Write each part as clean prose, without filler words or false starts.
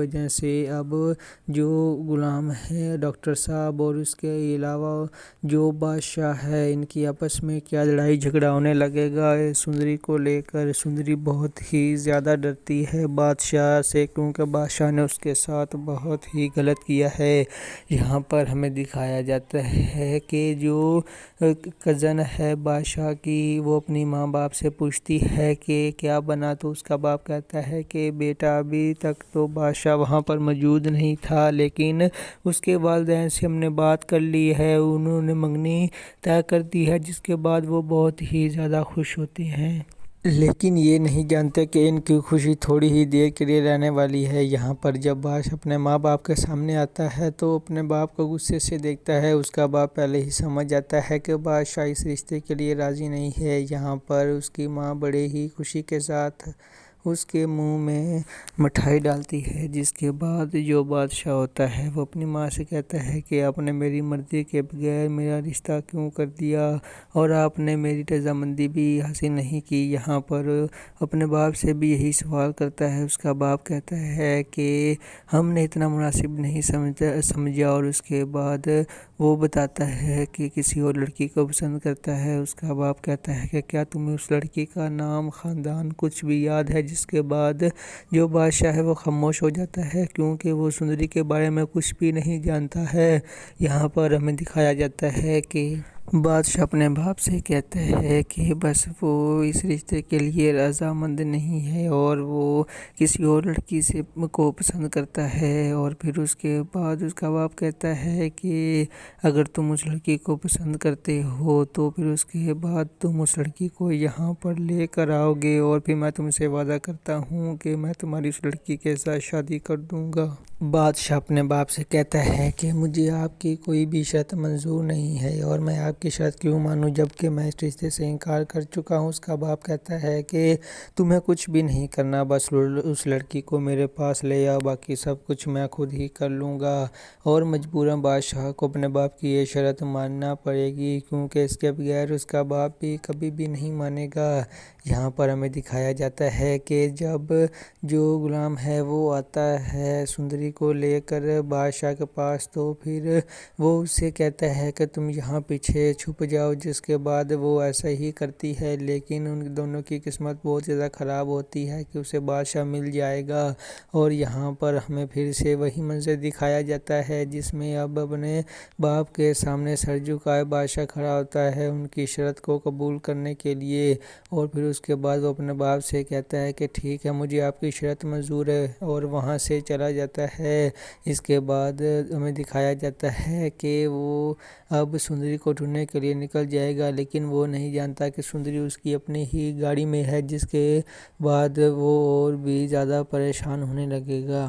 وجہ سے اب جو غلام ہے ڈاکٹر صاحب اور اس کے علاوہ جو بادشاہ ہے ان کی آپس میں کیا لڑائی جھگڑا ہونے لگے گا سندری کو لے کر۔ سندری بہت ہی زیادہ ڈرتی ہے بادشاہ سے کیونکہ بادشاہ نے اس کے ساتھ بہت ہی غلط کیا ہے۔ یہاں پر ہمیں دکھایا جاتا ہے کہ جو کزن ہے بادشاہ کی وہ اپنی ماں باپ سے پوچھتی ہے کہ کیا بنا، تو اس کا باپ کہتا ہے کہ بیٹا ابھی تک تو بادشاہ وہاں پر موجود نہیں تھا، لیکن اس کے والدین سے ہم نے بات کر لی ہے، انہوں نے منگنی طے کر دی ہے، جس کے بعد وہ بہت ہی زیادہ خوش ہوتے ہیں، لیکن یہ نہیں جانتے کہ ان کی خوشی تھوڑی ہی دیر کے لیے رہنے والی ہے۔ یہاں پر جب بادشاہ اپنے ماں باپ کے سامنے آتا ہے تو اپنے باپ کو غصے سے دیکھتا ہے۔ اس کا باپ پہلے ہی سمجھ جاتا ہے کہ بادشاہ اس رشتے کے لیے راضی نہیں ہے۔ یہاں پر اس کی ماں بڑے ہی خوشی کے ساتھ اس کے منہ میں مٹھائی ڈالتی ہے، جس کے بعد جو بادشاہ ہوتا ہے وہ اپنی ماں سے کہتا ہے کہ آپ نے میری مرضی کے بغیر میرا رشتہ کیوں کر دیا اور آپ نے میری رضامندی بھی حاصل نہیں کی۔ یہاں پر اپنے باپ سے بھی یہی سوال کرتا ہے۔ اس کا باپ کہتا ہے کہ ہم نے اتنا مناسب نہیں سمجھا، اور اس کے بعد وہ بتاتا ہے کہ کسی اور لڑکی کو پسند کرتا ہے۔ اس کا باپ کہتا ہے کہ کیا تمہیں اس لڑکی کا نام، خاندان کچھ بھی یاد ہے؟ جس کے بعد جو بادشاہ ہے وہ خاموش ہو جاتا ہے کیونکہ وہ سندری کے بارے میں کچھ بھی نہیں جانتا ہے۔ یہاں پر ہمیں دکھایا جاتا ہے کہ بادشاہ اپنے باپ سے کہتا ہے کہ بس وہ اس رشتے کے لیے رضامند نہیں ہے اور وہ کسی اور لڑکی سے کو پسند کرتا ہے، اور پھر اس کے بعد اس کا باپ کہتا ہے کہ اگر تم اس لڑکی کو پسند کرتے ہو تو پھر اس کے بعد تم اس لڑکی کو یہاں پر لے کر آؤ گے، اور پھر میں تم سے وعدہ کرتا ہوں کہ میں تمہاری اس لڑکی کے ساتھ شادی کر دوں گا۔ بادشاہ اپنے باپ سے کہتا ہے کہ مجھے آپ کی کوئی بھی شرط منظور نہیں ہے، اور میں آپ کی شرط کیوں مانوں جبکہ میں اس رشتے سے انکار کر چکا ہوں۔ اس کا باپ کہتا ہے کہ تمہیں کچھ بھی نہیں کرنا، بس اس لڑکی کو میرے پاس لے آؤ، باقی سب کچھ میں خود ہی کر لوں گا۔ اور مجبوراً بادشاہ کو اپنے باپ کی یہ شرط ماننا پڑے گی کیونکہ اس کے بغیر اس کا باپ بھی کبھی بھی نہیں مانے گا۔ یہاں پر ہمیں دکھایا جاتا ہے کہ جب جو غلام ہے وہ آتا ہے سندری کو لے کر بادشاہ کے پاس، تو پھر وہ اس سے کہتا ہے کہ تم یہاں پیچھے چھپ جاؤ، جس کے بعد وہ ایسا ہی کرتی ہے، لیکن ان دونوں کی قسمت بہت زیادہ خراب ہوتی ہے کہ اسے بادشاہ مل جائے گا۔ اور یہاں پر ہمیں پھر سے وہی منظر دکھایا جاتا ہے جس میں اب اپنے باپ کے سامنے سر جھکائے بادشاہ کھڑا ہوتا ہے ان کی شرط کو قبول کرنے کے لیے، اور پھر اس کے بعد وہ اپنے باپ سے کہتا ہے کہ ٹھیک ہے مجھے آپ کی شرط منظور ہے، اور وہاں سے چلا جاتا ہے۔ اس کے بعد ہمیں دکھایا جاتا ہے کہ وہ اب سندری کو ڈھونڈنے کے لیے نکل جائے گا، لیکن وہ نہیں جانتا کہ سندری اس کی اپنی ہی گاڑی میں ہے، جس کے بعد وہ اور بھی زیادہ پریشان ہونے لگے گا۔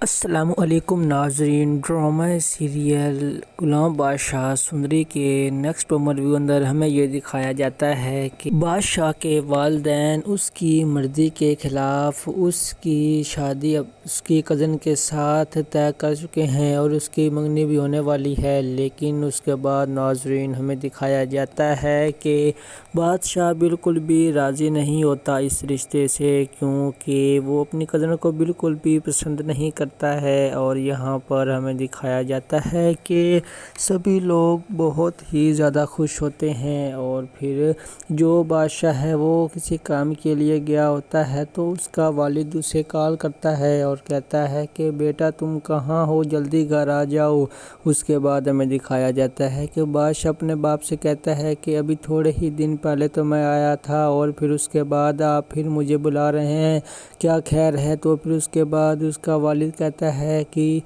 السلام علیکم ناظرین، ڈرامہ سیریل غلام بادشاہ سندری کے نیکسٹ پرومو ریویو اندر ہمیں یہ دکھایا جاتا ہے کہ بادشاہ کے والدین اس کی مرضی کے خلاف اس کی شادی اس کی کزن کے ساتھ طے کر چکے ہیں اور اس کی منگنی بھی ہونے والی ہے، لیکن اس کے بعد ناظرین ہمیں دکھایا جاتا ہے کہ بادشاہ بالکل بھی راضی نہیں ہوتا اس رشتے سے کیونکہ وہ اپنی کزن کو بالکل بھی پسند نہیں کرتا ہے، اور یہاں پر ہمیں دکھایا جاتا ہے کہ سبھی لوگ بہت ہی زیادہ خوش ہوتے ہیں، اور پھر جو بادشاہ ہے وہ کسی کام کے لیے گیا ہوتا ہے تو اس کا والد اسے کال کرتا ہے اور کہتا ہے کہ بیٹا تم کہاں ہو، جلدی گھر آ جاؤ۔ اس کے بعد ہمیں دکھایا جاتا ہے کہ بادشاہ اپنے باپ سے کہتا ہے کہ ابھی تھوڑے ہی دن پہلے تو میں آیا تھا اور پھر اس کے بعد آپ پھر مجھے بلا رہے ہیں، کیا خیر ہے؟ تو پھر اس کے بعد اس کا والد کہتا ہے کہ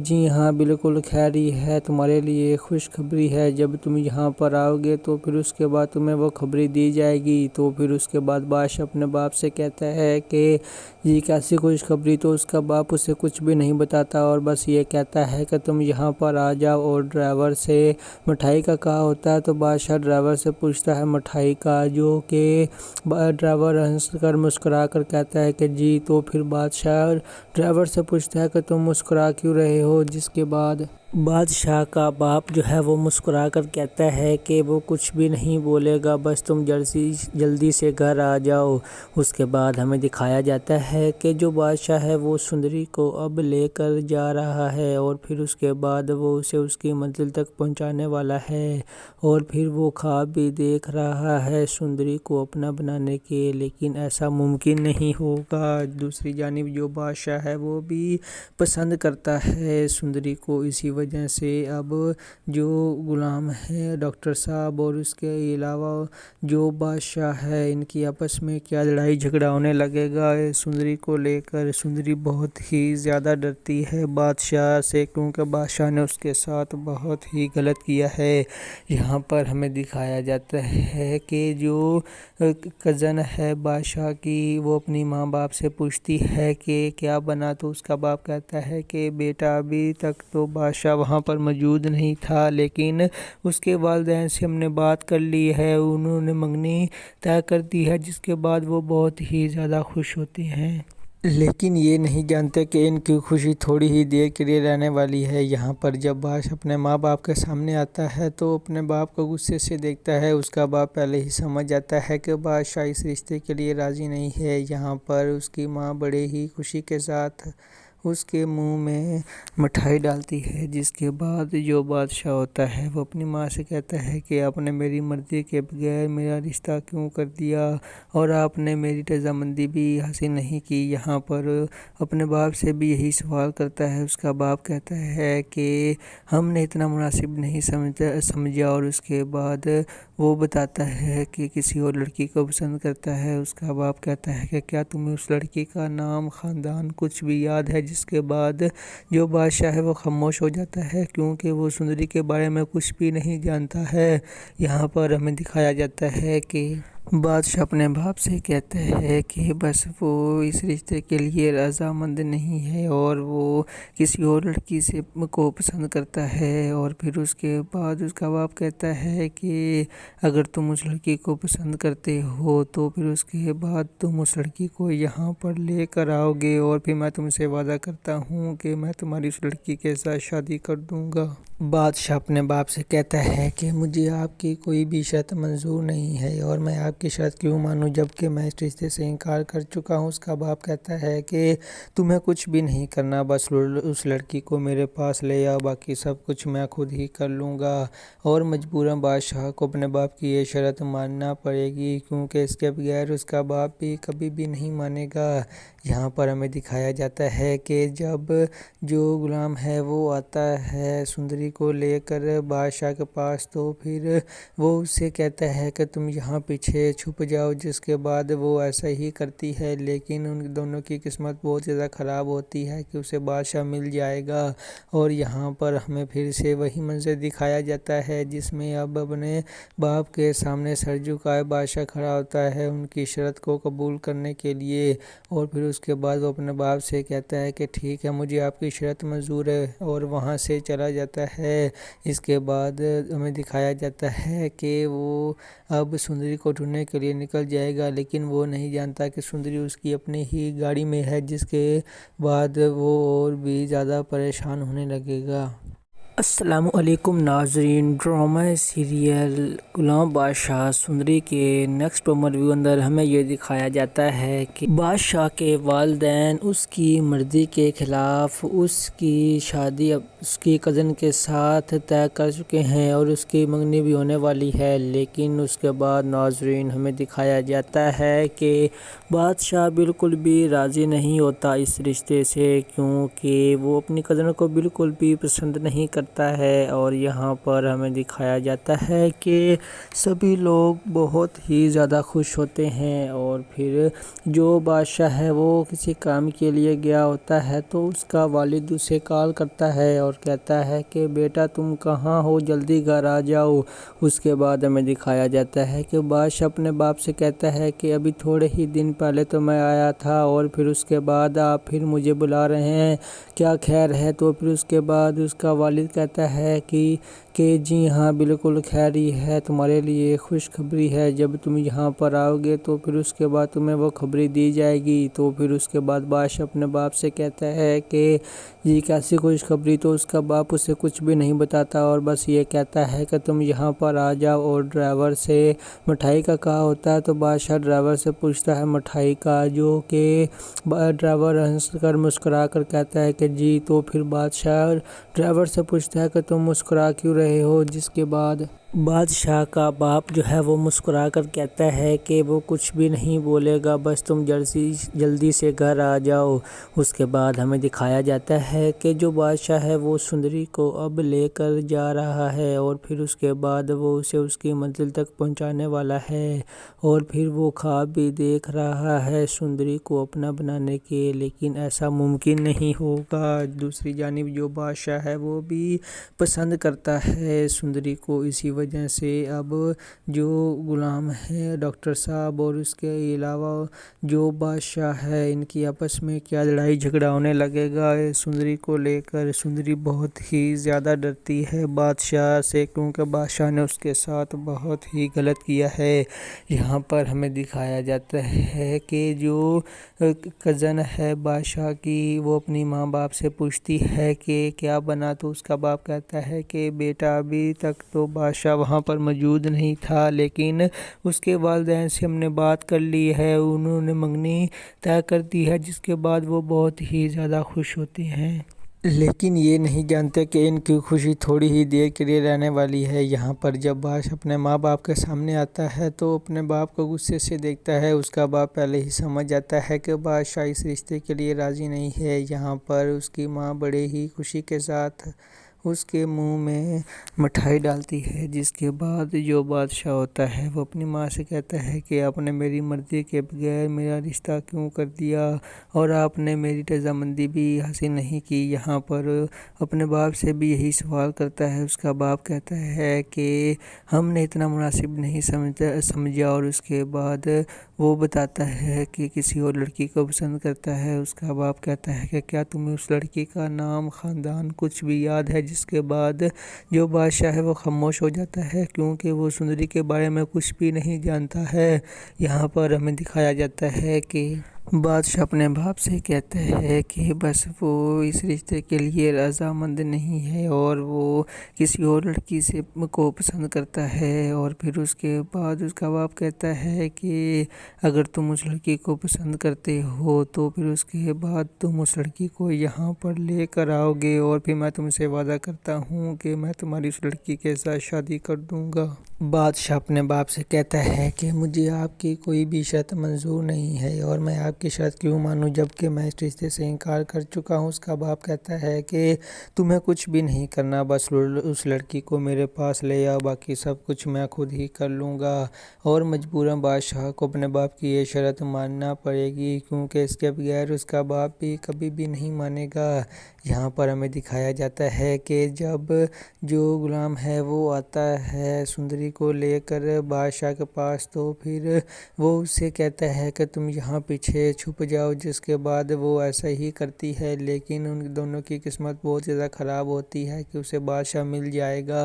جی ہاں بالکل خیر ہی ہے، تمہارے لیے خوشخبری ہے، جب تم یہاں پر آؤ گے تو پھر اس کے بعد تمہیں وہ خبری دی جائے گی۔ تو پھر اس کے بعد بادشاہ اپنے باپ سے کہتا ہے کہ یہ کیسی خوشخبری؟ تو اس کا باپ اسے کچھ بھی نہیں بتاتا اور بس یہ کہتا ہے کہ تم یہاں پر آ جاؤ، اور ڈرائیور سے مٹھائی کا کہا ہوتا ہے تو بادشاہ ڈرائیور سے پوچھتا ہے مٹھائی کا، جو کہ ڈرائیور ہنس کر مسکرا کر کہتا ہے کہ جی۔ تو پھر بادشاہ ڈرائیور سے پوچھتا ہے کہ تم مسکرا کیوں رہے ہو؟ جس کے بعد بادشاہ کا باپ جو ہے وہ مسکرا کر کہتا ہے کہ وہ کچھ بھی نہیں بولے گا، بس تم جلدی سے گھر آ جاؤ۔ اس کے بعد ہمیں دکھایا جاتا ہے کہ جو بادشاہ ہے وہ سندری کو اب لے کر جا رہا ہے، اور پھر اس کے بعد وہ اسے اس کی منزل تک پہنچانے والا ہے، اور پھر وہ خواب بھی دیکھ رہا ہے سندری کو اپنا بنانے کے، لیکن ایسا ممکن نہیں ہوگا۔ دوسری جانب جو بادشاہ ہے وہ بھی پسند کرتا ہے سندری کو، اسی وجہ سے اب جو غلام ہے ڈاکٹر صاحب اور اس کے علاوہ جو بادشاہ ہے ان کی آپس میں کیا لڑائی جھگڑا ہونے لگے گا سندری کو لے کر۔ سندری بہت ہی زیادہ ڈرتی ہے بادشاہ سے، کیونکہ بادشاہ نے اس کے ساتھ بہت ہی غلط کیا ہے۔ یہاں پر ہمیں دکھایا جاتا ہے کہ جو کزن ہے بادشاہ کی وہ اپنی ماں باپ سے پوچھتی ہے کہ کیا بنا، تو اس کا باپ کہتا ہے کہ بیٹا ابھی تک تو بادشاہ وہاں پر موجود نہیں تھا، لیکن اس کے والدین سے ہم نے بات کر لی ہے، انہوں نے منگنی طے کر دی ہے، جس کے بعد وہ بہت ہی زیادہ خوش ہوتے ہیں، لیکن یہ نہیں جانتے کہ ان کی خوشی تھوڑی ہی دیر کے لیے رہنے والی ہے۔ یہاں پر جب بادشاہ اپنے ماں باپ کے سامنے آتا ہے تو اپنے باپ کو غصے سے دیکھتا ہے۔ اس کا باپ پہلے ہی سمجھ جاتا ہے کہ بادشاہ اس رشتے کے لیے راضی نہیں ہے۔ یہاں پر اس کی ماں بڑے ہی خوشی کے ساتھ اس کے منہ میں مٹھائی ڈالتی ہے، جس کے بعد جو بادشاہ ہوتا ہے وہ اپنی ماں سے کہتا ہے کہ آپ نے میری مرضی کے بغیر میرا رشتہ کیوں کر دیا، اور آپ نے میری رضامندی بھی حاصل نہیں کی۔ یہاں پر اپنے باپ سے بھی یہی سوال کرتا ہے۔ اس کا باپ کہتا ہے کہ ہم نے اتنا مناسب نہیں سمجھا، اور اس کے بعد وہ بتاتا ہے کہ کسی اور لڑکی کو پسند کرتا ہے۔ اس کا باپ کہتا ہے کہ کیا تمہیں اس لڑکی کا نام، خاندان کچھ بھی یاد ہے، جس کے بعد جو بادشاہ ہے وہ خاموش ہو جاتا ہے، کیونکہ وہ سندری کے بارے میں کچھ بھی نہیں جانتا ہے۔ یہاں پر ہمیں دکھایا جاتا ہے کہ بادشاہ اپنے باپ سے کہتا ہے کہ بس وہ اس رشتے کے لیے رضامند نہیں ہے، اور وہ کسی اور لڑکی سے کو پسند کرتا ہے، اور پھر اس کے بعد اس کا باپ کہتا ہے کہ اگر تم اس لڑکی کو پسند کرتے ہو تو پھر اس کے بعد تم اس لڑکی کو یہاں پر لے کر آؤ گے، اور پھر میں تم سے وعدہ کرتا ہوں کہ میں تمہاری اس لڑکی کے ساتھ شادی کر دوں گا۔ بادشاہ اپنے باپ سے کہتا ہے کہ مجھے آپ کی کوئی بھی شرط منظور نہیں ہے، اور میں آپ کی شرط کیوں مانوں جبکہ میں اس رشتے سے انکار کر چکا ہوں۔ اس کا باپ کہتا ہے کہ تمہیں کچھ بھی نہیں کرنا، بس اس لڑکی کو میرے پاس لے آؤ، باقی سب کچھ میں خود ہی کر لوں گا۔ اور مجبوراً بادشاہ کو اپنے باپ کی یہ شرط ماننا پڑے گی، کیونکہ اس کے بغیر اس کا باپ بھی کبھی بھی نہیں مانے گا۔ یہاں پر ہمیں دکھایا جاتا ہے کہ جب جو غلام ہے وہ آتا ہے سندری کو لے کر بادشاہ کے پاس، تو پھر وہ اس سے کہتا ہے کہ تم یہاں پیچھے چھپ جاؤ، جس کے بعد وہ ایسا ہی کرتی ہے، لیکن ان دونوں کی قسمت بہت زیادہ خراب ہوتی ہے کہ اسے بادشاہ مل جائے گا۔ اور یہاں پر ہمیں پھر سے وہی منظر دکھایا جاتا ہے جس میں اب اپنے باپ کے سامنے سر جھکائے بادشاہ کھڑا ہوتا ہے ان کی شرط کو قبول کرنے کے لیے، اور پھر اس کے بعد وہ اپنے باپ سے کہتا ہے کہ ٹھیک ہے مجھے آپ کی شرط منظور ہے، اور وہاں سے چلا جاتا ہے۔ اس کے بعد ہمیں دکھایا جاتا ہے کہ وہ اب سندری کو ڈھونڈنے کے لیے نکل جائے گا، لیکن وہ نہیں جانتا کہ سندری اس کی اپنی ہی گاڑی میں ہے، جس کے بعد وہ اور بھی زیادہ پریشان ہونے لگے گا۔ السلام علیکم ناظرین، ڈرامہ سیریل غلام بادشاہ سندری کے نیکسٹ پرومو ریویو اندر ہمیں یہ دکھایا جاتا ہے کہ بادشاہ کے والدین اس کی مرضی کے خلاف اس کی شادی اس کی کزن کے ساتھ طے کر چکے ہیں، اور اس کی منگنی بھی ہونے والی ہے، لیکن اس کے بعد ناظرین ہمیں دکھایا جاتا ہے کہ بادشاہ بالکل بھی راضی نہیں ہوتا اس رشتے سے، کیونکہ وہ اپنی کزن کو بالکل بھی پسند نہیں کرتا ہے۔ اور یہاں پر ہمیں دکھایا جاتا ہے کہ سبھی لوگ بہت ہی زیادہ خوش ہوتے ہیں، اور پھر جو بادشاہ ہے وہ کسی کام کے لیے گیا ہوتا ہے تو اس کا والد اسے کال کرتا ہے اور کہتا ہے کہ بیٹا تم کہاں ہو، جلدی گھر آ جاؤ۔ اس کے بعد ہمیں دکھایا جاتا ہے کہ بادشاہ اپنے باپ سے کہتا ہے کہ ابھی تھوڑے ہی دن پہلے تو میں آیا تھا، اور پھر اس کے بعد آپ پھر مجھے بلا رہے ہیں، کیا خیر ہے؟ تو پھر اس کے بعد اس کا والد کہتا ہے کہ کہ جی ہاں بالکل خیر ہی ہے، تمہارے لیے خوشخبری ہے، جب تم یہاں پر آؤ گے تو پھر اس کے بعد تمہیں وہ خبری دی جائے گی۔ تو پھر اس کے بعد بادشاہ اپنے باپ سے کہتا ہے کہ جی کیسی خوشخبری؟ تو اس کا باپ اسے کچھ بھی نہیں بتاتا اور بس یہ کہتا ہے کہ تم یہاں پر آ جاؤ۔ اور ڈرائیور سے مٹھائی کا کہا ہوتا ہے تو بادشاہ ڈرائیور سے پوچھتا ہے مٹھائی کا، جو کہ ڈرائیور ہنس کر مسکرا کر کہتا ہے کہ جی۔ تو پھر بادشاہ ڈرائیور سے پوچھتا ہے کہ تم مسکرا کیوں رہے ہو، جس کے بعد بادشاہ کا باپ جو ہے وہ مسکرا کر کہتا ہے کہ وہ کچھ بھی نہیں بولے گا، بس تم جلدی سے گھر آ جاؤ۔ اس کے بعد ہمیں دکھایا جاتا ہے کہ جو بادشاہ ہے وہ سندری کو اب لے کر جا رہا ہے اور پھر اس کے بعد وہ اسے اس کی منزل تک پہنچانے والا ہے، اور پھر وہ خواب بھی دیکھ رہا ہے سندری کو اپنا بنانے کے، لیکن ایسا ممکن نہیں ہوگا۔ دوسری جانب جو بادشاہ ہے وہ بھی پسند کرتا ہے سندری کو، اسی وجہ سے اب جو غلام ہے ڈاکٹر صاحب اور اس کے علاوہ جو بادشاہ ہے ان کی آپس میں کیا لڑائی جھگڑا ہونے لگے گا سندری کو لے کر۔ سندری بہت ہی زیادہ ڈرتی ہے بادشاہ سے، کیونکہ بادشاہ نے اس کے ساتھ بہت ہی غلط کیا ہے۔ یہاں پر ہمیں دکھایا جاتا ہے کہ جو کزن ہے بادشاہ کی وہ اپنی ماں باپ سے پوچھتی ہے کہ کیا بنا، تو اس کا باپ کہتا ہے کہ بیٹا ابھی تک تو بادشاہ وہاں پر موجود نہیں تھا، لیکن اس کے والدین سے ہم نے بات کر لی ہے، انہوں نے منگنی طے کر دی ہے، جس کے بعد وہ بہت ہی زیادہ خوش ہوتے ہیں، لیکن یہ نہیں جانتے کہ ان کی خوشی تھوڑی ہی دیر کے لیے رہنے والی ہے۔ یہاں پر جب بادشاہ اپنے ماں باپ کے سامنے آتا ہے تو اپنے باپ کو غصے سے دیکھتا ہے، اس کا باپ پہلے ہی سمجھ جاتا ہے کہ بادشاہ اس رشتے کے لیے راضی نہیں ہے۔ یہاں پر اس کی ماں بڑے ہی خوشی کے ساتھ اس کے منہ میں مٹھائی ڈالتی ہے، جس کے بعد جو بادشاہ ہوتا ہے وہ اپنی ماں سے کہتا ہے کہ آپ نے میری مرضی کے بغیر میرا رشتہ کیوں کر دیا اور آپ نے میری رضامندی بھی حاصل نہیں کی۔ یہاں پر اپنے باپ سے بھی یہی سوال کرتا ہے، اس کا باپ کہتا ہے کہ ہم نے اتنا مناسب نہیں سمجھا، اور اس کے بعد وہ بتاتا ہے کہ کسی اور لڑکی کو پسند کرتا ہے۔ اس کا باپ کہتا ہے کہ کیا تمہیں اس لڑکی کا نام، خاندان کچھ بھی یاد ہے، جس کے بعد جو بادشاہ ہے وہ خاموش ہو جاتا ہے، کیونکہ وہ سندری کے بارے میں کچھ بھی نہیں جانتا ہے۔ یہاں پر ہمیں دکھایا جاتا ہے کہ بادشاہ اپنے باپ سے کہتا ہے کہ بس وہ اس رشتے کے لیے رضامند نہیں ہے اور وہ کسی اور لڑکی سے کو پسند کرتا ہے، اور پھر اس کے بعد اس کا باپ کہتا ہے کہ اگر تم اس لڑکی کو پسند کرتے ہو تو پھر اس کے بعد تم اس لڑکی کو یہاں پر لے کر آؤ گے، اور پھر میں تم سے وعدہ کرتا ہوں کہ میں تمہاری اس لڑکی کے ساتھ شادی کر دوں گا۔ بادشاہ اپنے باپ سے کہتا ہے کہ مجھے آپ کی کوئی بھی شرط منظور نہیں ہے، اور میں آپ کی شرط کیوں مانوں جبکہ میں اس رشتے سے انکار کر چکا ہوں۔ اس کا باپ کہتا ہے کہ تمہیں کچھ بھی نہیں کرنا، بس اس لڑکی کو میرے پاس لے آؤ، باقی سب کچھ میں خود ہی کر لوں گا۔ اور مجبوراً بادشاہ کو اپنے باپ کی یہ شرط ماننا پڑے گی، کیونکہ اس کے بغیر اس کا باپ بھی کبھی بھی نہیں مانے گا۔ یہاں پر ہمیں دکھایا جاتا ہے کہ جب جو غلام ہے وہ آتا ہے سندری کو لے کر بادشاہ کے پاس، تو پھر وہ اس سے کہتا ہے کہ تم یہاں پیچھے چھپ جاؤ، جس کے بعد وہ ایسا ہی کرتی ہے، لیکن ان دونوں کی قسمت بہت زیادہ خراب ہوتی ہے کہ اسے بادشاہ مل جائے گا۔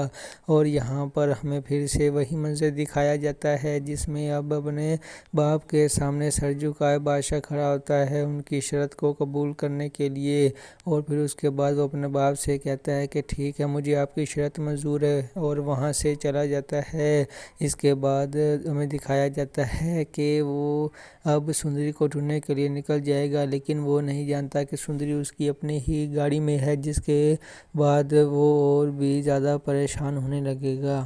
اور یہاں پر ہمیں پھر سے وہی منظر دکھایا جاتا ہے جس میں اب اپنے باپ کے سامنے سر جھکائے بادشاہ کھڑا ہوتا ہے ان کی شرط کو قبول کرنے کے لیے، اور پھر اس کے بعد وہ اپنے باپ سے کہتا ہے کہ ٹھیک ہے مجھے آپ کی شرط منظور ہے، اور وہاں سے چلا جاتا ہے۔ اس کے بعد ہمیں دکھایا جاتا ہے کہ وہ اب سندری کو ڈھونڈنے کے لیے نکل جائے گا، لیکن وہ نہیں جانتا کہ سندری اس کی اپنی ہی گاڑی میں ہے، جس کے بعد وہ اور بھی زیادہ پریشان ہونے لگے گا۔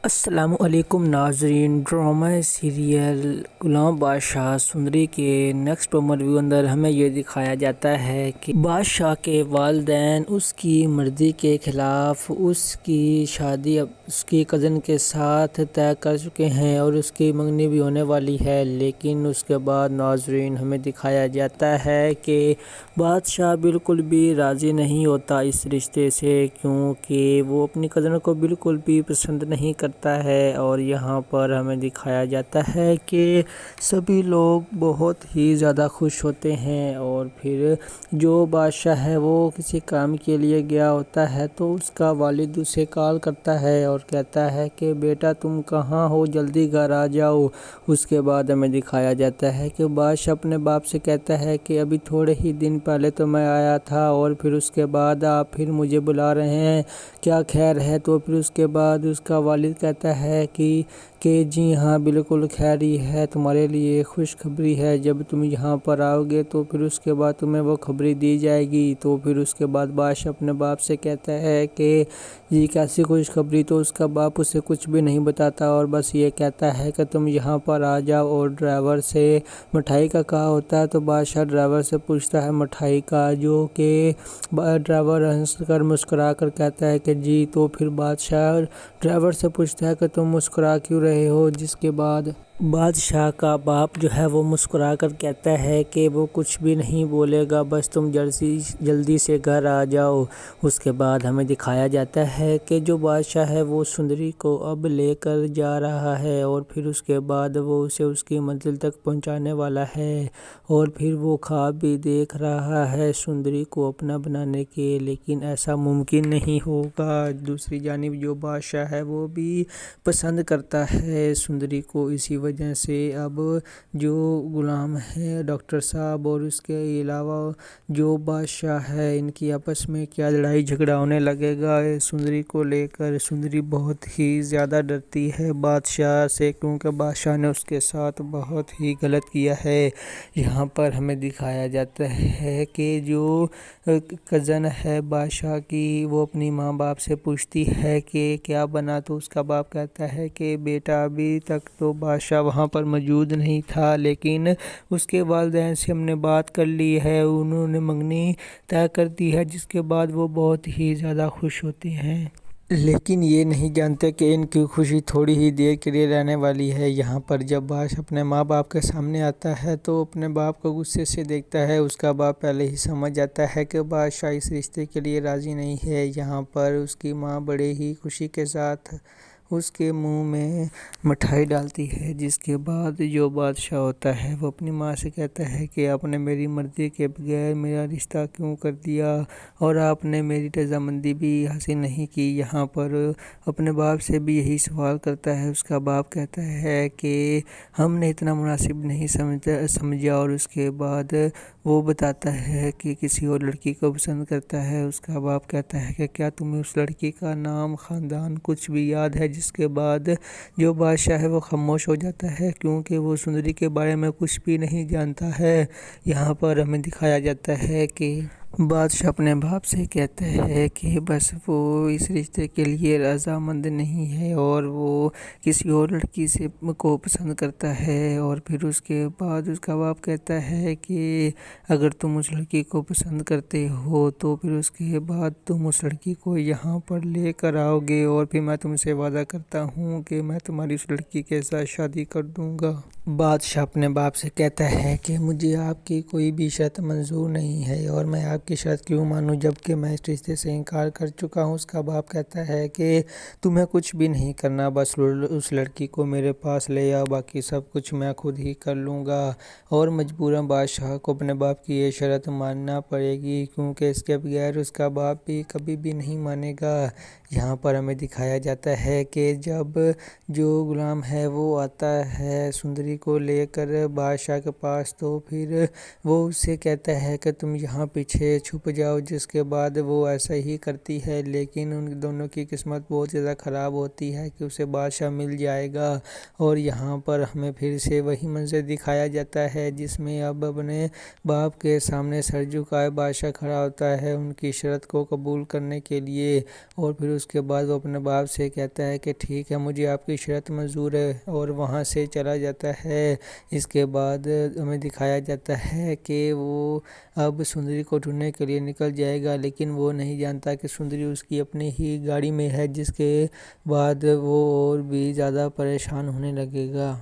السلام علیکم ناظرین، ڈرامہ سیریل غلام بادشاہ سندری کے نیکسٹ پرومو ریویو اندر ہمیں یہ دکھایا جاتا ہے کہ بادشاہ کے والدین اس کی مرضی کے خلاف اس کی شادی اس کی کزن کے ساتھ طے کر چکے ہیں اور اس کی منگنی بھی ہونے والی ہے، لیکن اس کے بعد ناظرین ہمیں دکھایا جاتا ہے کہ بادشاہ بالکل بھی راضی نہیں ہوتا اس رشتے سے، کیونکہ وہ اپنی کزن کو بالکل بھی پسند نہیں کرتا کرتا ہے اور یہاں پر ہمیں دکھایا جاتا ہے کہ سبھی لوگ بہت ہی زیادہ خوش ہوتے ہیں۔ اور پھر جو بادشاہ ہے وہ کسی کام کے لیے گیا ہوتا ہے تو اس کا والد اسے کال کرتا ہے اور کہتا ہے کہ بیٹا تم کہاں ہو، جلدی گھر آ جاؤ۔ اس کے بعد ہمیں دکھایا جاتا ہے کہ بادشاہ اپنے باپ سے کہتا ہے کہ ابھی تھوڑے ہی دن پہلے تو میں آیا تھا اور پھر اس کے بعد آپ پھر مجھے بلا رہے ہیں، کیا خیر ہے؟ تو پھر اس کے بعد اس کا والد کہتا ہے کہ جی ہاں بالکل خیر ہی ہے، تمہارے لیے خوشخبری ہے، جب تم یہاں پر آؤ گے تو پھر اس کے بعد تمہیں وہ خبری دی جائے گی۔ تو پھر اس کے بعد بادشاہ اپنے باپ سے کہتا ہے کہ یہ کیسی خوشخبری؟ تو اس کا باپ اسے کچھ بھی نہیں بتاتا اور بس یہ کہتا ہے کہ تم یہاں پر آ جاؤ۔ اور ڈرائیور سے مٹھائی کا کہا ہوتا ہے تو بادشاہ ڈرائیور سے پوچھتا ہے مٹھائی کا، جو کہ ڈرائیور ہنس کر مسکرا کر کہتا ہے کہ جی۔ تو پھر بادشاہ ڈرائیور سے پوچھتا ہے کہ تم مسکرا کیوں رہے ہو، جس کے بعد بادشاہ کا باپ جو ہے وہ مسکرا کر کہتا ہے کہ وہ کچھ بھی نہیں بولے گا، بس تم جلدی سے گھر آ جاؤ۔ اس کے بعد ہمیں دکھایا جاتا ہے کہ جو بادشاہ ہے وہ سندری کو اب لے کر جا رہا ہے اور پھر اس کے بعد وہ اسے اس کی منزل تک پہنچانے والا ہے اور پھر وہ خواب بھی دیکھ رہا ہے سندری کو اپنا بنانے کے، لیکن ایسا ممکن نہیں ہوگا۔ دوسری جانب جو بادشاہ ہے وہ بھی پسند کرتا ہے سندری کو، اسی وجہ سے اب جو غلام ہے ڈاکٹر صاحب اور اس کے علاوہ جو بادشاہ ہے ان کی آپس میں کیا لڑائی جھگڑا ہونے لگے گا سندری کو لے کر۔ سندری بہت ہی زیادہ ڈرتی ہے بادشاہ سے کیونکہ بادشاہ نے اس کے ساتھ بہت ہی غلط کیا ہے۔ یہاں پر ہمیں دکھایا جاتا ہے کہ جو کزن ہے بادشاہ کی وہ اپنی ماں باپ سے پوچھتی ہے کہ کیا بنا، تو اس کا باپ کہتا ہے کہ بیٹا ابھی تک تو بادشاہ وہاں پر موجود نہیں تھا، لیکن اس کے والدین سے ہم نے بات کر لی ہے، انہوں نے منگنی طے کر دی ہے، جس کے بعد وہ بہت ہی زیادہ خوش ہوتے ہیں، لیکن یہ نہیں جانتے کہ ان کی خوشی تھوڑی ہی دیر کے لیے رہنے والی ہے۔ یہاں پر جب بادشاہ اپنے ماں باپ کے سامنے آتا ہے تو اپنے باپ کو غصے سے دیکھتا ہے، اس کا باپ پہلے ہی سمجھ جاتا ہے کہ بادشاہ اس رشتے کے لیے راضی نہیں ہے۔ یہاں پر اس کی ماں بڑے ہی خوشی کے ساتھ اس کے منہ میں مٹھائی ڈالتی ہے، جس کے بعد جو بادشاہ ہوتا ہے وہ اپنی ماں سے کہتا ہے کہ آپ نے میری مرضی کے بغیر میرا رشتہ کیوں کر دیا اور آپ نے میری رضامندی بھی حاصل نہیں کی۔ یہاں پر اپنے باپ سے بھی یہی سوال کرتا ہے، اس کا باپ کہتا ہے کہ ہم نے اتنا مناسب نہیں سمجھا اور اس کے بعد وہ بتاتا ہے کہ کسی اور لڑکی کو پسند کرتا ہے۔ اس کا باپ کہتا ہے کہ کیا تمہیں اس لڑکی کا نام، خاندان کچھ بھی یاد ہے؟ جس کے بعد جو بادشاہ ہے وہ خاموش ہو جاتا ہے کیونکہ وہ سندری کے بارے میں کچھ بھی نہیں جانتا ہے۔ یہاں پر ہمیں دکھایا جاتا ہے کہ بادشاہ اپنے باپ سے کہتا ہے کہ بس وہ اس رشتے کے لیے رضامند نہیں ہے اور وہ کسی اور لڑکی سے کو پسند کرتا ہے، اور پھر اس کے بعد اس کا باپ کہتا ہے کہ اگر تم اس لڑکی کو پسند کرتے ہو تو پھر اس کے بعد تم اس لڑکی کو یہاں پر لے کر آؤ گے اور پھر میں تم سے وعدہ کرتا ہوں کہ میں تمہاری اس لڑکی کے ساتھ شادی کر دوں گا۔ بادشاہ اپنے باپ سے کہتا ہے کہ مجھے آپ کی کوئی بھی شرط منظور نہیں ہے اور میں آپ کی شرط کیوں مانوں جبکہ میں اس رشتے سے انکار کر چکا ہوں۔ اس کا باپ کہتا ہے کہ تمہیں کچھ بھی نہیں کرنا، بس اس لڑکی کو میرے پاس لے آؤ، باقی سب کچھ میں خود ہی کر لوں گا۔ اور مجبوراً بادشاہ کو اپنے باپ کی یہ شرط ماننا پڑے گی کیونکہ اس کے بغیر اس کا باپ بھی کبھی بھی نہیں مانے گا۔ یہاں پر ہمیں دکھایا جاتا ہے کہ جب جو غلام ہے وہ آتا ہے سندری کو لے کر بادشاہ کے پاس تو پھر وہ اس سے کہتا ہے کہ تم یہاں پیچھے چھپ جاؤ، جس کے بعد وہ ایسا ہی کرتی ہے، لیکن ان دونوں کی قسمت بہت زیادہ خراب ہوتی ہے کہ اسے بادشاہ مل جائے گا۔ اور یہاں پر ہمیں پھر سے وہی منظر دکھایا جاتا ہے جس میں اب اپنے باپ کے سامنے سر جھکائے بادشاہ کھڑا ہوتا ہے ان کی شرط کو قبول کرنے کے لیے، اور پھر اس کے بعد وہ اپنے باپ سے کہتا ہے کہ ٹھیک ہے مجھے آپ کی شرط منظور ہے، اور وہاں سے چلا جاتا ہے۔ اس کے بعد ہمیں دکھایا جاتا ہے کہ وہ اب سندری کو ڈھونڈنے کے لیے نکل جائے گا، لیکن وہ نہیں جانتا کہ سندری اس کی اپنی ہی گاڑی میں ہے، جس کے بعد وہ اور بھی زیادہ پریشان ہونے لگے گا۔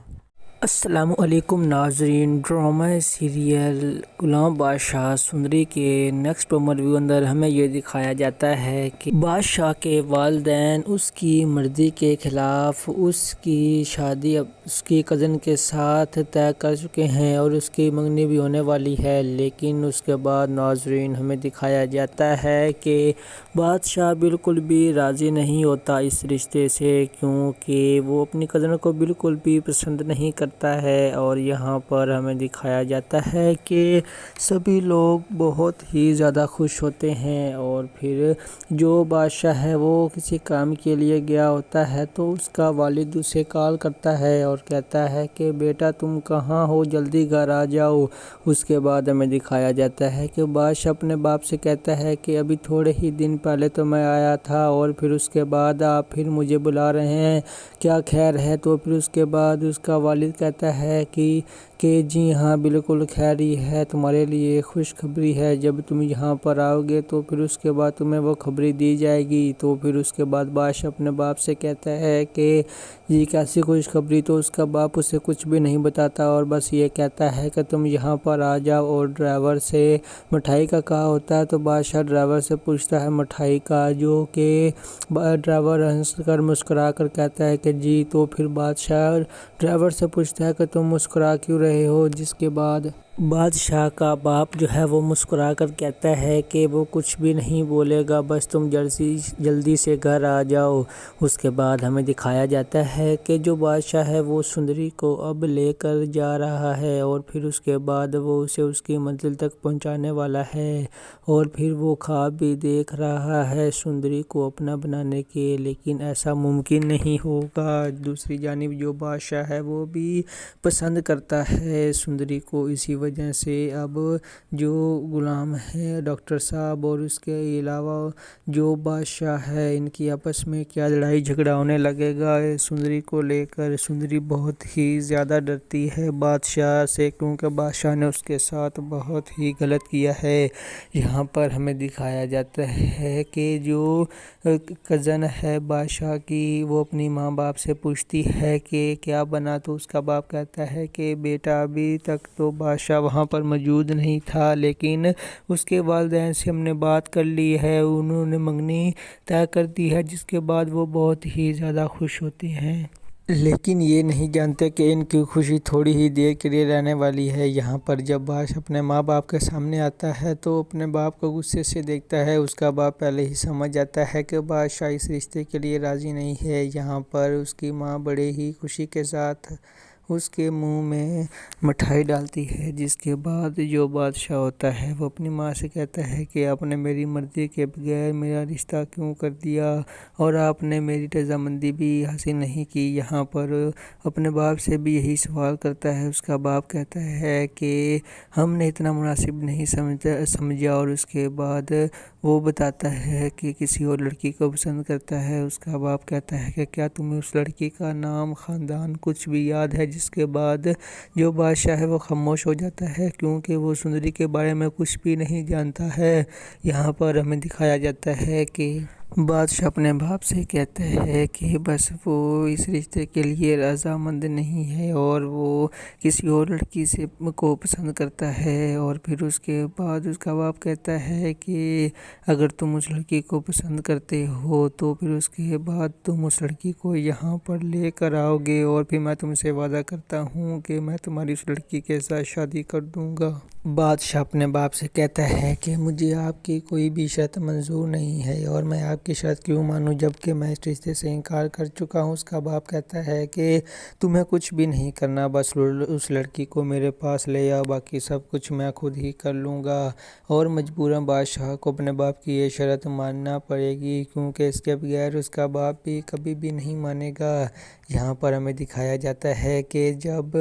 السلام علیکم ناظرین، ڈرامہ سیریل غلام بادشاہ سندری کے نیکسٹ پرومو ریویو اندر ہمیں یہ دکھایا جاتا ہے کہ بادشاہ کے والدین اس کی مرضی کے خلاف اس کی شادی اس کی کزن کے ساتھ طے کر چکے ہیں اور اس کی منگنی بھی ہونے والی ہے، لیکن اس کے بعد ناظرین ہمیں دکھایا جاتا ہے کہ بادشاہ بالکل بھی راضی نہیں ہوتا اس رشتے سے، کیونکہ وہ اپنی کزن کو بالکل بھی پسند نہیں کرتا ہے، اور یہاں پر ہمیں دکھایا جاتا ہے کہ سبھی لوگ بہت ہی زیادہ خوش ہوتے ہیں، اور پھر جو بادشاہ ہے وہ کسی کام کے لیے گیا ہوتا ہے تو اس کا والد اسے کال کرتا ہے اور کہتا ہے کہ بیٹا تم کہاں ہو، جلدی گھر آ جاؤ۔ اس کے بعد ہمیں دکھایا جاتا ہے کہ بادشاہ اپنے باپ سے کہتا ہے کہ ابھی تھوڑے ہی دن پہلے تو میں آیا تھا اور پھر اس کے بعد آپ پھر مجھے بلا رہے ہیں، کیا خیر ہے؟ تو پھر اس کے بعد اس کا والد کہتا ہے کہ جی ہاں بالکل خیر ہی ہے، تمہارے لیے خوشخبری ہے، جب تم یہاں پر آؤ گے تو پھر اس کے بعد تمہیں وہ خبری دی جائے گی۔ تو پھر اس کے بعد بادشاہ اپنے باپ سے کہتا ہے کہ یہ کیسی خوشخبری؟ تو اس کا باپ اسے کچھ بھی نہیں بتاتا اور بس یہ کہتا ہے کہ تم یہاں پر آ جاؤ، اور ڈرائیور سے مٹھائی کا کہا ہوتا ہے تو بادشاہ ڈرائیور سے پوچھتا ہے مٹھائی کا، جو کہ ڈرائیور ہنس کر مسکرا کر کہتا ہے کہ جی۔ تو پھر بادشاہ ڈرائیور سے پوچھتا ہے کہ تم مسکرا کیوں رہے ہو، جس کے بعد بادشاہ کا باپ جو ہے وہ مسکرا کر کہتا ہے کہ وہ کچھ بھی نہیں بولے گا، بس تم جلدی سے گھر آ جاؤ۔ اس کے بعد ہمیں دکھایا جاتا ہے کہ جو بادشاہ ہے وہ سندری کو اب لے کر جا رہا ہے، اور پھر اس کے بعد وہ اسے اس کی منزل تک پہنچانے والا ہے، اور پھر وہ خواب بھی دیکھ رہا ہے سندری کو اپنا بنانے کے، لیکن ایسا ممکن نہیں ہوگا۔ دوسری جانب جو بادشاہ ہے وہ بھی پسند کرتا ہے سندری کو، اسی وجہ سے اب جو غلام ہے ڈاکٹر صاحب اور اس کے علاوہ جو بادشاہ ہے ان کی آپس میں کیا لڑائی جھگڑا ہونے لگے گا سندری کو لے کر۔ سندری بہت ہی زیادہ ڈرتی ہے بادشاہ سے، کیونکہ بادشاہ نے اس کے ساتھ بہت ہی غلط کیا ہے۔ یہاں پر ہمیں دکھایا جاتا ہے کہ جو کزن ہے بادشاہ کی وہ اپنی ماں باپ سے پوچھتی ہے کہ کیا بنا، تو اس کا باپ کہتا ہے کہ بیٹا ابھی تک تو بادشاہ وہاں پر موجود نہیں تھا، لیکن اس کے والدین سے ہم نے بات کر لی ہے، انہوں نے منگنی طے کر دی ہے، جس کے بعد وہ بہت ہی زیادہ خوش ہوتے ہیں، لیکن یہ نہیں جانتے کہ ان کی خوشی تھوڑی ہی دیر کے لیے رہنے والی ہے۔ یہاں پر جب بادشاہ اپنے ماں باپ کے سامنے آتا ہے تو اپنے باپ کو غصے سے دیکھتا ہے، اس کا باپ پہلے ہی سمجھ جاتا ہے کہ بادشاہ اس رشتے کے لیے راضی نہیں ہے۔ یہاں پر اس کی ماں بڑے ہی خوشی کے ساتھ اس کے منہ میں مٹھائی ڈالتی ہے، جس کے بعد جو بادشاہ ہوتا ہے وہ اپنی ماں سے کہتا ہے کہ آپ نے میری مرضی کے بغیر میرا رشتہ کیوں کر دیا، اور آپ نے میری رضامندی بھی حاصل نہیں کی۔ یہاں پر اپنے باپ سے بھی یہی سوال کرتا ہے، اس کا باپ کہتا ہے کہ ہم نے اتنا مناسب نہیں سمجھا، اور اس کے بعد وہ بتاتا ہے کہ کسی اور لڑکی کو پسند کرتا ہے۔ اس کا باپ کہتا ہے کہ کیا تمہیں اس لڑکی کا نام، خاندان کچھ بھی یاد ہے؟ جس کے بعد جو بادشاہ ہے وہ خاموش ہو جاتا ہے، کیونکہ وہ سندری کے بارے میں کچھ بھی نہیں جانتا ہے۔ یہاں پر ہمیں دکھایا جاتا ہے کہ بادشاہ اپنے باپ سے کہتا ہے کہ بس وہ اس رشتے کے لیے رضامند نہیں ہے، اور وہ کسی اور لڑکی سے کو پسند کرتا ہے، اور پھر اس کے بعد اس کا باپ کہتا ہے کہ اگر تم اس لڑکی کو پسند کرتے ہو تو پھر اس کے بعد تم اس لڑکی کو یہاں پر لے کر آؤ گے، اور پھر میں تم سے وعدہ کرتا ہوں کہ میں تمہاری اس لڑکی کے ساتھ شادی کر دوں گا۔ بادشاہ اپنے باپ سے کہتا ہے کہ مجھے آپ کی کوئی بھی شرط منظور نہیں ہے، اور میں آپ کی شرط کیوں مانوں جب کہ میں اس رشتے سے انکار کر چکا ہوں۔ اس کا باپ کہتا ہے کہ تمہیں کچھ بھی نہیں کرنا، بس اس لڑکی کو میرے پاس لے آؤ، باقی سب کچھ میں خود ہی کر لوں گا۔ اور مجبوراً بادشاہ کو اپنے باپ کی یہ شرط ماننا پڑے گی، کیونکہ اس کے بغیر اس کا باپ بھی کبھی بھی نہیں مانے گا۔ یہاں پر ہمیں دکھایا جاتا ہے کہ جب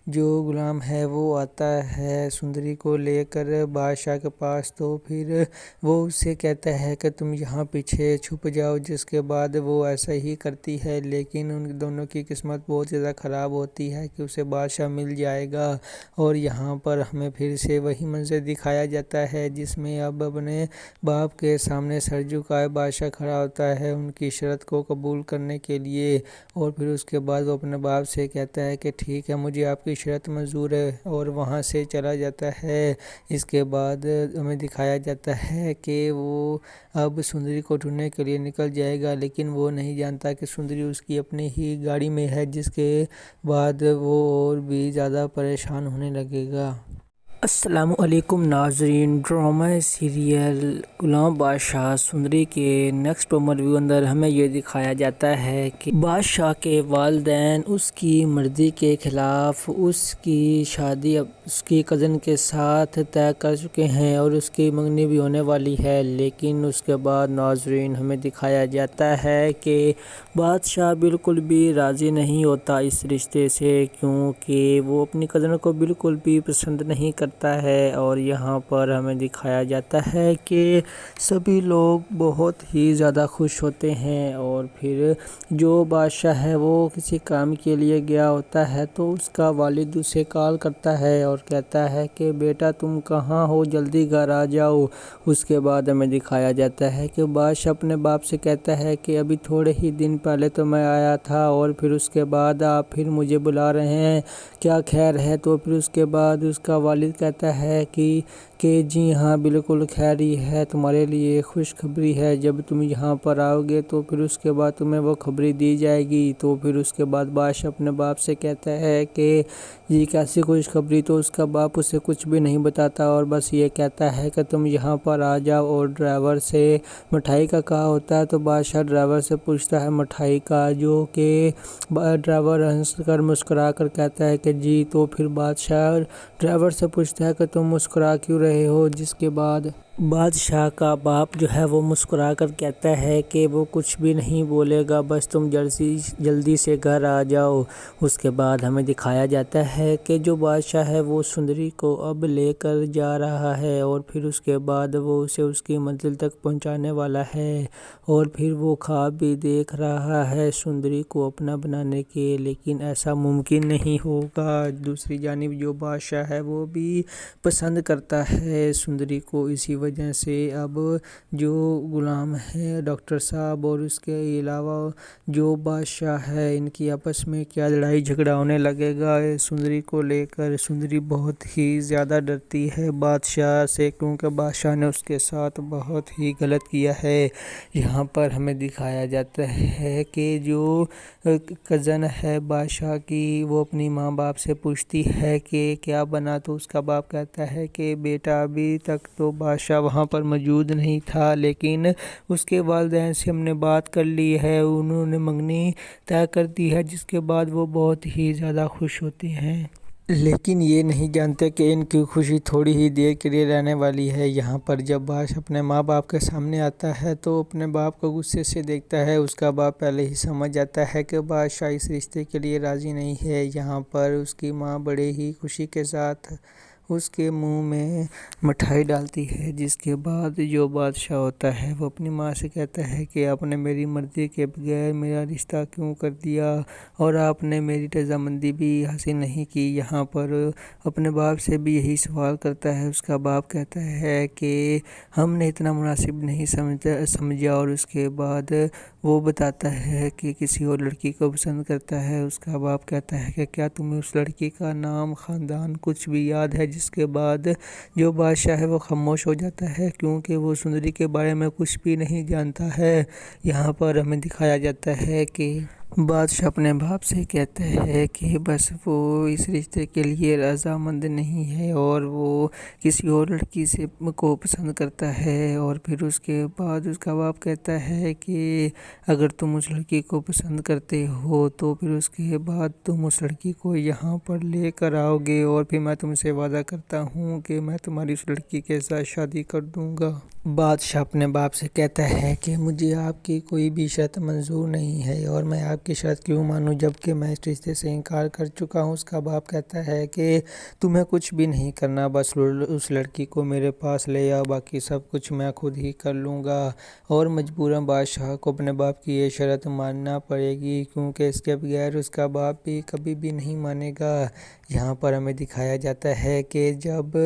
جو غلام ہے وہ آتا ہے سندری سندری کو لے کر بادشاہ کے پاس، تو پھر وہ اسے کہتا ہے کہ تم یہاں پیچھے چھپ جاؤ، جس کے بعد وہ ایسا ہی کرتی ہے، لیکن ان دونوں کی قسمت بہت زیادہ خراب ہوتی ہے کہ اسے بادشاہ مل جائے گا۔ اور یہاں پر ہمیں پھر سے وہی منظر دکھایا جاتا ہے جس میں اب اپنے باپ کے سامنے سر جھکائے بادشاہ کھڑا ہوتا ہے ان کی شرط کو قبول کرنے کے لیے، اور پھر اس کے بعد وہ اپنے باپ سے کہتا ہے کہ ٹھیک ہے مجھے آپ کی شرط منظور ہے، اور وہاں سے چلا جاتا ہے۔ اس کے بعد ہمیں دکھایا جاتا ہے کہ وہ اب سندری کو ڈھونڈنے کے لیے نکل جائے گا، لیکن وہ نہیں جانتا کہ سندری اس کی اپنی ہی گاڑی میں ہے، جس کے بعد وہ اور بھی زیادہ پریشان ہونے لگے گا۔ السلام علیکم ناظرین، ڈرامہ سیریل غلام بادشاہ سندری کے نیکسٹ پرومو ریویو اندر ہمیں یہ دکھایا جاتا ہے کہ بادشاہ کے والدین اس کی مرضی کے خلاف اس کی شادی اس کی کزن کے ساتھ طے کر چکے ہیں اور اس کی منگنی بھی ہونے والی ہے، لیکن اس کے بعد ناظرین ہمیں دکھایا جاتا ہے کہ بادشاہ بالکل بھی راضی نہیں ہوتا اس رشتے سے، کیونکہ وہ اپنی کزن کو بالکل بھی پسند نہیں کرتا ہے۔ اور یہاں پر ہمیں دکھایا جاتا ہے کہ سبھی لوگ بہت ہی زیادہ خوش ہوتے ہیں، اور پھر جو بادشاہ ہے وہ کسی کام کے لیے گیا ہوتا ہے تو اس کا والد اسے کال کرتا ہے اور کہتا ہے کہ بیٹا تم کہاں ہو، جلدی گھر آ جاؤ۔ اس کے بعد ہمیں دکھایا جاتا ہے کہ بادشاہ اپنے باپ سے کہتا ہے کہ ابھی تھوڑے ہی دن پہلے تو میں آیا تھا اور پھر اس کے بعد آپ پھر مجھے بلا رہے ہیں، کیا خیر ہے؟ تو پھر اس کے بعد اس کا والد کہتا ہے کہ جی ہاں بالکل خیر ہی ہے، تمہارے لیے خوشخبری ہے، جب تم یہاں پر آؤ گے تو پھر اس کے بعد تمہیں وہ خبری دی جائے گی۔ تو پھر اس کے بعد بادشاہ اپنے باپ سے کہتا ہے کہ یہ کیسی خوشخبری؟ تو اس کا باپ اسے کچھ بھی نہیں بتاتا اور بس یہ کہتا ہے کہ تم یہاں پر آ جاؤ، اور ڈرائیور سے مٹھائی کا کہا ہوتا ہے تو بادشاہ ڈرائیور سے پوچھتا ہے مٹھائی کا، جو کہ ڈرائیور ہنس کر مسکرا کر کہتا ہے کہ جی۔ تو پھر بادشاہ ڈرائیور سے پوچھتا ہے کہ تم مسکرا کیوں رہے ہو، جس کے بعد بادشاہ کا باپ جو ہے وہ مسکرا کر کہتا ہے کہ وہ کچھ بھی نہیں بولے گا، بس تم جلدی سے گھر آ جاؤ۔ اس کے بعد ہمیں دکھایا جاتا ہے کہ جو بادشاہ ہے وہ سندری کو اب لے کر جا رہا ہے، اور پھر اس کے بعد وہ اسے اس کی منزل تک پہنچانے والا ہے، اور پھر وہ خواب بھی دیکھ رہا ہے سندری کو اپنا بنانے کے، لیکن ایسا ممکن نہیں ہوگا۔ دوسری جانب جو بادشاہ ہے وہ بھی پسند کرتا ہے سندری کو، اسی وجہ سے اب جو غلام ہے ڈاکٹر صاحب اور اس کے علاوہ جو بادشاہ ہے ان کی آپس میں کیا لڑائی جھگڑا ہونے لگے گا سندری کو لے کر۔ سندری بہت ہی زیادہ ڈرتی ہے بادشاہ سے، کیونکہ بادشاہ نے اس کے ساتھ بہت ہی غلط کیا ہے۔ یہاں پر ہمیں دکھایا جاتا ہے کہ جو کزن ہے بادشاہ کی وہ اپنی ماں باپ سے پوچھتی ہے کہ کیا بنا، تو اس کا باپ کہتا ہے کہ بیٹا ابھی تک تو بادشاہ وہاں پر موجود نہیں تھا، لیکن اس کے والدین سے ہم نے بات کر لی ہے، انہوں نے منگنی طے کر دی ہے، جس کے بعد وہ بہت ہی زیادہ خوش ہوتے ہیں، لیکن یہ نہیں جانتے کہ ان کی خوشی تھوڑی ہی دیر کے لیے رہنے والی ہے۔ یہاں پر جب بادشاہ اپنے ماں باپ کے سامنے آتا ہے تو اپنے باپ کو غصے سے دیکھتا ہے، اس کا باپ پہلے ہی سمجھ جاتا ہے کہ بادشاہ اس رشتے کے لیے راضی نہیں ہے۔ یہاں پر اس کی ماں بڑے ہی خوشی کے ساتھ اس کے منہ میں مٹھائی ڈالتی ہے، جس کے بعد جو بادشاہ ہوتا ہے وہ اپنی ماں سے کہتا ہے کہ آپ نے میری مرضی کے بغیر میرا رشتہ کیوں کر دیا، اور آپ نے میری رضامندی بھی حاصل نہیں کی۔ یہاں پر اپنے باپ سے بھی یہی سوال کرتا ہے، اس کا باپ کہتا ہے کہ ہم نے اتنا مناسب نہیں سمجھا، اور اس کے بعد وہ بتاتا ہے کہ کسی اور لڑکی کو پسند کرتا ہے۔ اس کا باپ کہتا ہے کہ کیا تمہیں اس لڑکی کا نام، خاندان کچھ بھی یاد ہے، جس کے بعد جو بادشاہ ہے وہ خاموش ہو جاتا ہے، کیونکہ وہ سندری کے بارے میں کچھ بھی نہیں جانتا ہے۔ یہاں پر ہمیں دکھایا جاتا ہے کہ بادشاہ اپنے باپ سے کہتا ہے کہ بس وہ اس رشتے کے لیے رضامند نہیں ہے اور وہ کسی اور لڑکی سے کو پسند کرتا ہے، اور پھر اس کے بعد اس کا باپ کہتا ہے کہ اگر تم اس لڑکی کو پسند کرتے ہو تو پھر اس کے بعد تم اس لڑکی کو یہاں پر لے کر آؤ گے، اور پھر میں تم سے وعدہ کرتا ہوں کہ میں تمہاری اس لڑکی کے ساتھ شادی کر دوں گا۔ بادشاہ اپنے باپ سے کہتا ہے کہ مجھے آپ کی کوئی بھی شرط منظور نہیں ہے، اور میں آپ آپ کی شرط کیوں مانوں جبکہ میں اس رشتے سے انکار کر چکا ہوں۔ اس کا باپ کہتا ہے کہ تمہیں کچھ بھی نہیں کرنا، بس اس لڑکی کو میرے پاس لے آؤ، باقی سب کچھ میں خود ہی کر لوں گا۔ اور مجبوراً بادشاہ کو اپنے باپ کی یہ شرط ماننا پڑے گی، کیونکہ اس کے بغیر اس کا باپ بھی کبھی بھی نہیں مانے گا۔ یہاں پر ہمیں دکھایا جاتا ہے کہ جب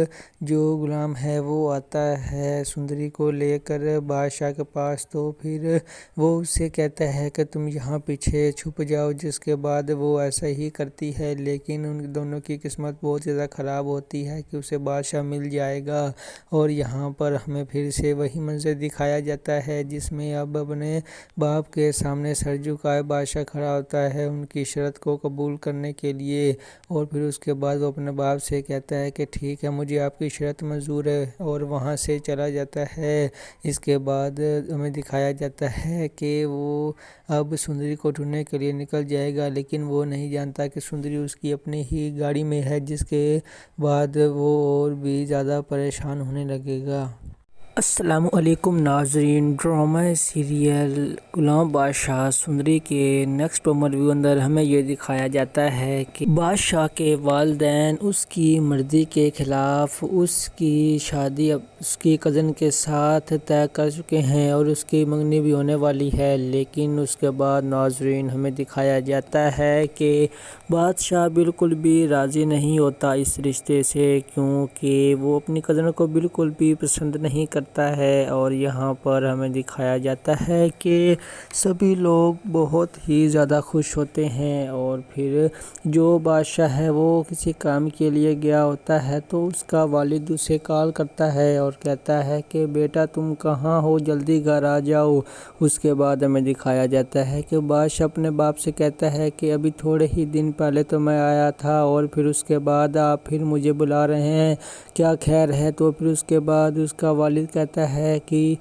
جو غلام ہے وہ آتا ہے سندری کو لے کر بادشاہ کے پاس، تو پھر وہ اسے کہتا ہے کہ تم یہاں پیچھے چھپ جاؤ، جس کے بعد وہ ایسا ہی کرتی ہے، لیکن ان دونوں کی قسمت بہت زیادہ خراب ہوتی ہے کہ اسے بادشاہ مل جائے گا۔ اور یہاں پر ہمیں پھر سے وہی منظر دکھایا جاتا ہے جس میں اب اپنے باپ کے سامنے سر جھکائے بادشاہ کھڑا ہوتا ہے ان کی شرط کو قبول کرنے کے لیے، اور پھر اس کے بعد وہ اپنے باپ سے کہتا ہے کہ ٹھیک ہے مجھے آپ کی شرط منظور ہے، اور وہاں سے چلا جاتا ہے۔ اس کے بعد ہمیں دکھایا جاتا ہے کہ وہ اب سندری کو ڈھونڈنے کے لیے نکل جائے گا، لیکن وہ نہیں جانتا کہ سندری اس کی اپنی ہی گاڑی میں ہے، جس کے بعد وہ اور بھی زیادہ پریشان ہونے لگے گا۔ السلام علیکم ناظرین، ڈرامہ سیریل غلام بادشاہ سندری کے نیکسٹ پرومو ریویو اندر ہمیں یہ دکھایا جاتا ہے کہ بادشاہ کے والدین اس کی مرضی کے خلاف اس کی شادی اس کی کزن کے ساتھ طے کر چکے ہیں اور اس کی منگنی بھی ہونے والی ہے، لیکن اس کے بعد ناظرین ہمیں دکھایا جاتا ہے کہ بادشاہ بالکل بھی راضی نہیں ہوتا اس رشتے سے، کیونکہ وہ اپنی کزن کو بالکل بھی پسند نہیں کرتا ہے۔ اور یہاں پر ہمیں دکھایا جاتا ہے کہ سبھی لوگ بہت ہی زیادہ خوش ہوتے ہیں، اور پھر جو بادشاہ ہے وہ کسی کام کے لیے گیا ہوتا ہے تو اس کا والد اسے کال کرتا ہے اور کہتا ہے کہ بیٹا تم کہاں ہو، جلدی گھر آ جاؤ۔ اس کے بعد ہمیں دکھایا جاتا ہے کہ بادشاہ اپنے باپ سے کہتا ہے کہ ابھی تھوڑے ہی دن پہلے تو میں آیا تھا، اور پھر اس کے بعد آپ پھر مجھے بلا رہے ہیں، کیا خیر ہے؟ تو پھر اس کے بعد اس کا والد کہتا ہے کہ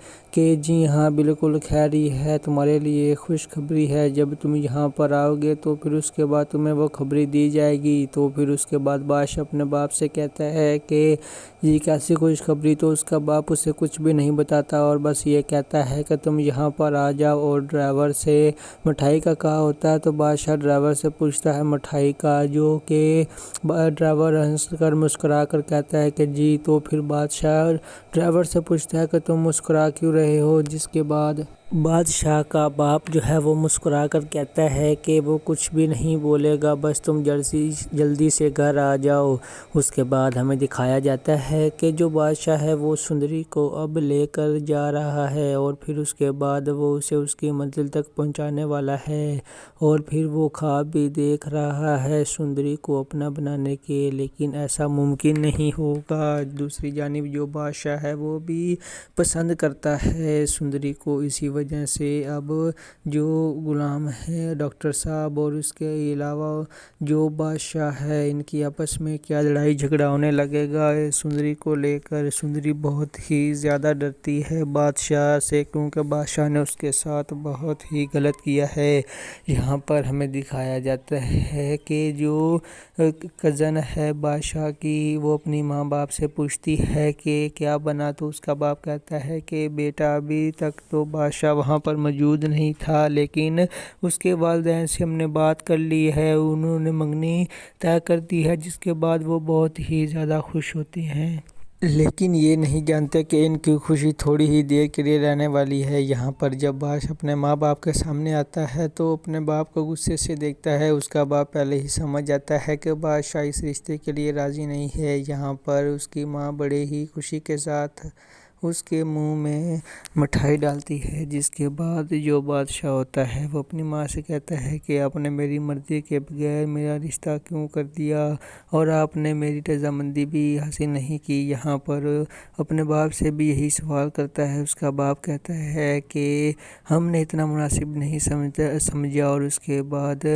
جی ہاں بالکل خیر ہی ہے، تمہارے لیے خوشخبری ہے، جب تم یہاں پر آؤ گے تو پھر اس کے بعد تمہیں وہ خبری دی جائے گی۔ تو پھر اس کے بعد بادشاہ اپنے باپ سے کہتا ہے کہ یہ کیسی خوشخبری؟ تو اس کا باپ اسے کچھ بھی نہیں بتاتا اور بس یہ کہتا ہے کہ تم یہاں پر آ جاؤ، اور ڈرائیور سے مٹھائی کا کہا ہوتا ہے تو بادشاہ ڈرائیور سے پوچھتا ہے مٹھائی کا، جو کہ ڈرائیور ہنس کر مسکرا کر کہتا ہے کہ جی۔ تو پھر بادشاہ ڈرائیور سے پوچھتا ہے کہ تم مسکرا کیوں رہے ہو، جس کے بعد بادشاہ کا باپ جو ہے وہ مسکرا کر کہتا ہے کہ وہ کچھ بھی نہیں بولے گا، بس تم جلدی سے گھر آ جاؤ۔ اس کے بعد ہمیں دکھایا جاتا ہے کہ جو بادشاہ ہے وہ سندری کو اب لے کر جا رہا ہے، اور پھر اس کے بعد وہ اسے اس کی منزل تک پہنچانے والا ہے، اور پھر وہ خواب بھی دیکھ رہا ہے سندری کو اپنا بنانے کے، لیکن ایسا ممکن نہیں ہوگا۔ دوسری جانب جو بادشاہ ہے وہ بھی پسند کرتا ہے سندری کو، اسی وجہ سے اب جو غلام ہے ڈاکٹر صاحب اور اس کے علاوہ جو بادشاہ ہے ان کی آپس میں کیا لڑائی جھگڑا ہونے لگے گا سندری کو لے کر۔ سندری بہت ہی زیادہ ڈرتی ہے بادشاہ سے، کیونکہ بادشاہ نے اس کے ساتھ بہت ہی غلط کیا ہے۔ یہاں پر ہمیں دکھایا جاتا ہے کہ جو کزن ہے بادشاہ کی وہ اپنی ماں باپ سے پوچھتی ہے کہ کیا بنا، تو اس کا باپ کہتا ہے کہ بیٹا ابھی تک تو بادشاہ وہاں پر موجود نہیں تھا، لیکن اس کے والدین سے ہم نے بات کر لی ہے، انہوں نے منگنی طے کر دی ہے، جس کے بعد وہ بہت ہی زیادہ خوش ہوتے ہیں، لیکن یہ نہیں جانتے کہ ان کی خوشی تھوڑی ہی دیر کے لیے رہنے والی ہے۔ یہاں پر جب بادشاہ اپنے ماں باپ کے سامنے آتا ہے تو اپنے باپ کو غصے سے دیکھتا ہے، اس کا باپ پہلے ہی سمجھ جاتا ہے کہ بادشاہ اس رشتے کے لیے راضی نہیں ہے۔ یہاں پر اس کی ماں بڑے ہی خوشی کے ساتھ اس کے منہ میں مٹھائی ڈالتی ہے، جس کے بعد جو بادشاہ ہوتا ہے وہ اپنی ماں سے کہتا ہے کہ آپ نے میری مرضی کے بغیر میرا رشتہ کیوں کر دیا، اور آپ نے میری رضامندی بھی حاصل نہیں کی۔ یہاں پر اپنے باپ سے بھی یہی سوال کرتا ہے، اس کا باپ کہتا ہے کہ ہم نے اتنا مناسب نہیں سمجھا، اور اس کے بعد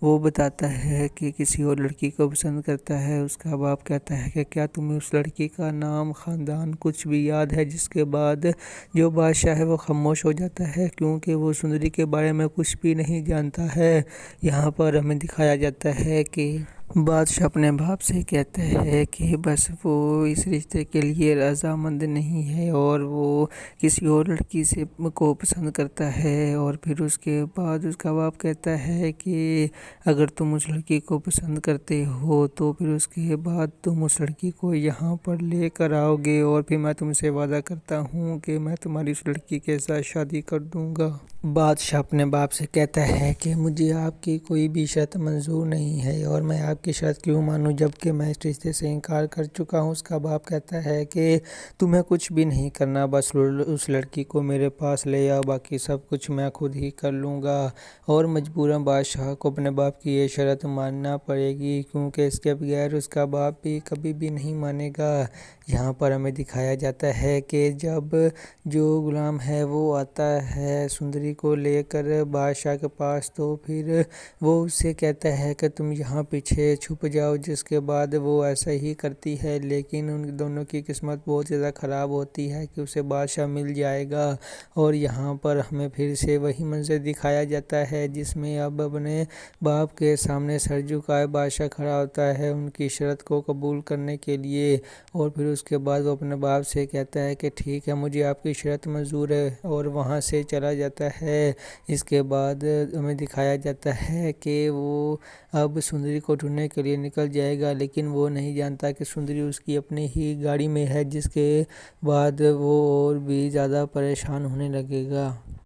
وہ بتاتا ہے کہ کسی اور لڑکی کو پسند کرتا ہے۔ اس کا باپ کہتا ہے کہ کیا تمہیں اس لڑکی کا نام، خاندان کچھ بھی یاد ہے، جس کے بعد جو بادشاہ ہے وہ خاموش ہو جاتا ہے، کیونکہ وہ سندری کے بارے میں کچھ بھی نہیں جانتا ہے۔ یہاں پر ہمیں دکھایا جاتا ہے کہ بادشاہ اپنے باپ سے کہتا ہے کہ بس وہ اس رشتے کے لیے رضامند نہیں ہے اور وہ کسی اور لڑکی سے کو پسند کرتا ہے، اور پھر اس کے بعد اس کا باپ کہتا ہے کہ اگر تم اس لڑکی کو پسند کرتے ہو تو پھر اس کے بعد تم اس لڑکی کو یہاں پر لے کر آؤ گے، اور پھر میں تم سے وعدہ کرتا ہوں کہ میں تمہاری اس لڑکی کے ساتھ شادی کر دوں گا۔ بادشاہ اپنے باپ سے کہتا ہے کہ مجھے آپ کی کوئی بھی شرط منظور نہیں ہے، اور میں آپ کی شرط کیوں مانوں جب کہ میں اس رشتے سے انکار کر چکا ہوں۔ اس کا باپ کہتا ہے کہ تمہیں کچھ بھی نہیں کرنا، بس اس لڑکی کو میرے پاس لے آؤ، باقی سب کچھ میں خود ہی کر لوں گا۔ اور مجبوراً بادشاہ کو اپنے باپ کی یہ شرط ماننا پڑے گی، کیونکہ اس کے بغیر اس کا باپ بھی کبھی بھی نہیں مانے گا۔ یہاں پر ہمیں دکھایا جاتا ہے کہ جب جو غلام ہے وہ آتا ہے سندری کو لے کر بادشاہ کے پاس، تو پھر وہ اس سے کہتا ہے کہ تم یہاں پیچھے چھپ جاؤ، جس کے بعد وہ ایسا ہی کرتی ہے، لیکن ان دونوں کی قسمت بہت زیادہ خراب ہوتی ہے کہ اسے بادشاہ مل جائے گا۔ اور یہاں پر ہمیں پھر سے وہی منظر دکھایا جاتا ہے جس میں اب اپنے باپ کے سامنے سر جھکائے بادشاہ کھڑا ہوتا ہے ان کی شرط کو قبول کرنے کے لیے، اور پھر اس کے بعد وہ اپنے باپ سے کہتا ہے کہ ٹھیک ہے مجھے آپ کی شرط منظور ہے، اور وہاں سے چلا جاتا ہے۔ اس کے بعد ہمیں دکھایا جاتا ہے کہ وہ اب سندری کو ڈھونڈنے کے لیے نکل جائے گا، لیکن وہ نہیں جانتا کہ سندری اس کی اپنی ہی گاڑی میں ہے، جس کے بعد وہ اور بھی زیادہ پریشان ہونے لگے گا۔